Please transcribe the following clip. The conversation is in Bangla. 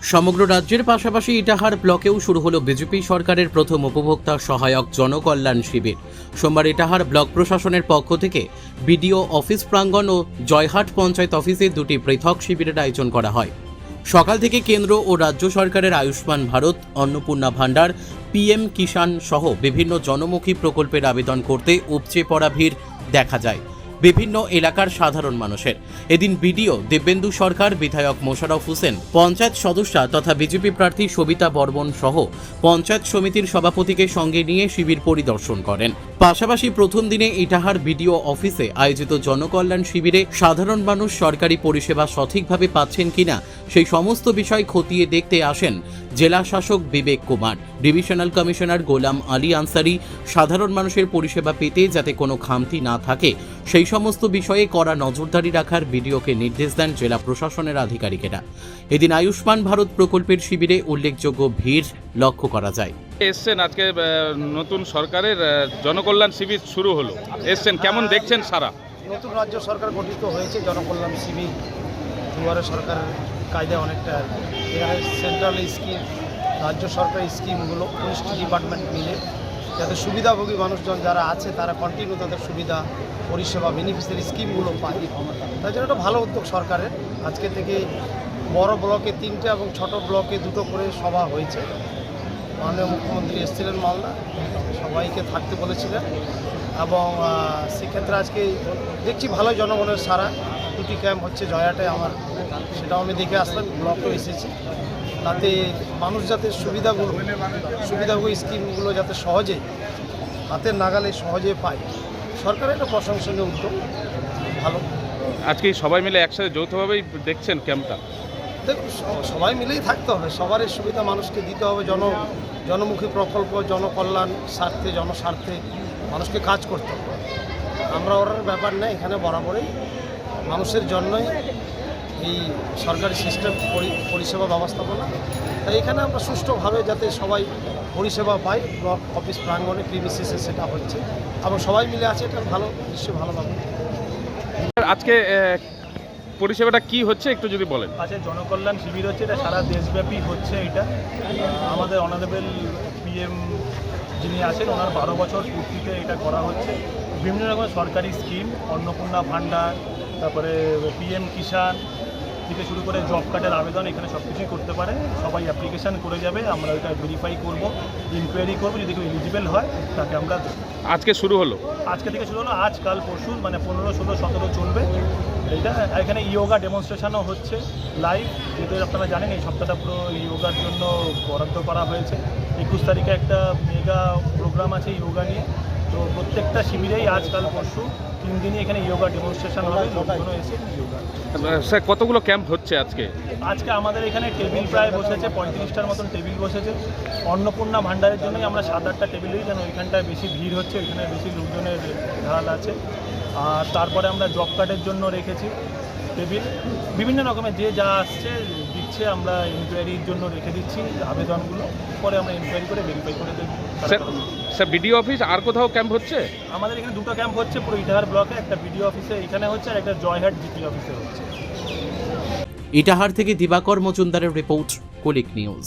সমগ্র রাজ্যের পাশাপাশি ইটাহার ব্লকেও শুরু হলো বিজেপি সরকারের প্রথম উপভোক্তা সহায়ক জনকল্যাণ শিবির। সোমবার ইটাহার ব্লক প্রশাসনের পক্ষ থেকে বিডিও অফিস প্রাঙ্গণ ও জয়হাট পঞ্চায়েত অফিসে দুটি পৃথক শিবিরের আয়োজন করা হয়। সকাল থেকে কেন্দ্র ও রাজ্য সরকারের আয়ুষ্মান ভারত, অন্নপূর্ণা ভাণ্ডার, পিএম কিষাণ সহ বিভিন্ন জনমুখী প্রকল্পের আবেদন করতে উপচে পড়া ভিড় দেখা যায় বিভিন্ন এলাকার সাধারণ মানুষের। এদিন বিডিও দিব্যেন্দু সরকার, বিধায়ক মোশাররফ হোসেন, পঞ্চায়েত সদস্যা তথা বিজেপি প্রার্থী সবিতা বর্মন সহ পঞ্চায়েত সমিতির সভাপতিকে সঙ্গে নিয়ে শিবির পরিদর্শন করেন। পাশাপাশি প্রথম দিনে ইটাহার বিডিও অফিসে আয়োজিত জনকল্যাণ শিবিরে সাধারণ মানুষ সরকারি পরিষেবা সঠিকভাবে পাচ্ছেন কিনা সেই সমস্ত বিষয় খতিয়ে দেখতে আসেন জেলা শাসক বিবেক কুমার, ডিভিশনাল কমিশনার গোলাম আলী আনসারি। সাধারণ মানুষের পরিষেবা পেতে যাতে কোনো খামতি না থাকে সেই সমস্ত বিষয়ে কড়া নজরদারি রাখার বিডিওকে নির্দেশ দেন জেলা প্রশাসনের আধিকারিকেরা। এদিন আয়ুষ্মান ভারত প্রকল্পের শিবিরে উল্লেখযোগ্য ভিড় লক্ষ্য করা যায়। এসছেন আজকে নতুন সরকারের জনকল্যাণ শিবির শুরু হলো, এসছেন কেমন দেখছেন? সারা নতুন রাজ্য সরকার গঠিত হয়েছে, জনকল্যাণ শিবির দুয়ারে সরকারের কায়দায় অনেকটা এখানে সেন্ট্রাল স্কিম, রাজ্য সরকারি স্কিমগুলো 19টি ডিপার্টমেন্ট মিলে যাতে সুবিধাভোগী মানুষজন যারা আছে তারা কন্টিনিউ তাদের সুবিধা পরিষেবা বেনিফিশিয়ারি স্কিমগুলো পায়। তাই জন্য একটা ভালো উদ্যোগ সরকারের। আজকে থেকে বড় ব্লকে 3টে এবং ছোট ব্লকে 2টো করে সভা হয়েছে। মাননীয় মুখ্যমন্ত্রী এসেছিলেন মালদা, সবাইকে থাকতে বলেছিলেন এবং সেক্ষেত্রে আজকে দেখছি ভালোই জনগণের সারা। 2টি ক্যাম্প হচ্ছে জয়াটে আমার, সেটাও আমি দেখে আসলাম, ব্লকেও এসেছি। তাতে মানুষ যাতে সুবিধাভোগী স্কিমগুলো যাতে সহজে হাতের নাগালে সহজে পায়, সরকারের একটা প্রশংসনীয় উদ্যোগ, ভালো। আজকে সবাই মিলে একসাথে যৌথভাবেই দেখছেন ক্যাম্পটা? দেখুন, সবাই মিলেই থাকতে হবে, সবারই সুবিধা মানুষকে দিতে হবে। জনমুখী প্রকল্প, জনকল্যাণ স্বার্থে, জনস্বার্থে মানুষকে কাজ করতে হবে। আমরা ওর ব্যাপার নেই, এখানে বরাবরই মানুষের জন্যই এই সরকারি সিস্টেম পরিষেবা ব্যবস্থাপনা। তাই এখানে আমরা সুষ্ঠুভাবে যাতে সবাই পরিষেবা পাই, ব্লক অফিস প্রাঙ্গণে প্রিমিসিসে সেটা হচ্ছে এবং সবাই মিলে আছে, এটা ভালো, নিশ্চয়ই ভালো পাবে। আজকে পরিষেবাটা কি হচ্ছে একটু যদি বলেন। আচ্ছা, জনকল্যাণ শিবির হচ্ছে, এটা সারা দেশব্যাপী হচ্ছে। এটা আমাদের অনারেবল পিএম যিনি আছেন ওনার 12 বছর পূর্তিতে এটা করা হচ্ছে। বিভিন্ন রকমের সরকারি স্কিম, অন্নপূর্ণা ভাণ্ডার, তারপরে পিএম কিষাণ থেকে শুরু করে জব কার্ডের আবেদন এখানে সব কিছুই করতে পারে। সবাই অ্যাপ্লিকেশান করে যাবে, আমরা ওইটা ভেরিফাই করব, ইনকোয়ারি করবো, যদি কেউ এলিজিবল হয় তাকে আমরা দেবো। আজকে শুরু হলো, আজকে থেকে শুরু হলো, আজ কাল পরশু মানে 15, 16, 17 চলবে এইটা। এখানে ইয়োগা ডেমনস্ট্রেশনও হচ্ছে লাইভ, যেহেতু আপনারা জানেন এই সপ্তাহটা পুরো ইয়োগার জন্য বরাদ্দ করা হয়েছে। 21 তারিখে একটা মেগা প্রোগ্রাম আছে ইয়োগা নিয়ে। তো প্রত্যেকটা শিবিরেই আজ কাল পরশু 3 দিনই এখানে ইয়োগা ডেমনস্ট্রেশন হবে, লোকজনও এসে ইয়োগা। স্যার কতগুলো ক্যাম্প হচ্ছে আজকে? আজকে আমাদের এখানে টেবিল প্রায় বসেছে 35টার মতন টেবিল বসেছে। অন্নপূর্ণা ভাণ্ডারের জন্যই আমরা 7-8টা টেবিলই, যেন ওইখানটায় বেশি ভিড় হচ্ছে, ওইখানে বেশি লোকজনের ঢাল আছে। আর তারপরে আমরা জব কার্ডের জন্য রেখেছি টেবিল, বিভিন্ন রকমের যে যা আসছে দিচ্ছে, আমরা ইনকোয়ারির জন্য রেখে দিচ্ছি আবেদনগুলো, পরে আমরা ইনকোয়ারি করে ভেরিফাই করে দেবো। স্যার বিডিও অফিস আর কোথাও ক্যাম্প হচ্ছে? আমাদের এখানে 2টো ক্যাম্প হচ্ছে, পুরো ইটাহার ব্লকে, একটা বিডিও অফিসে এখানে হচ্ছে আর একটা জয়হাট জিপি অফিসে হচ্ছে। ইটাহার থেকে দিবাকর মজুমদারের রিপোর্ট, কুলিক নিউজ।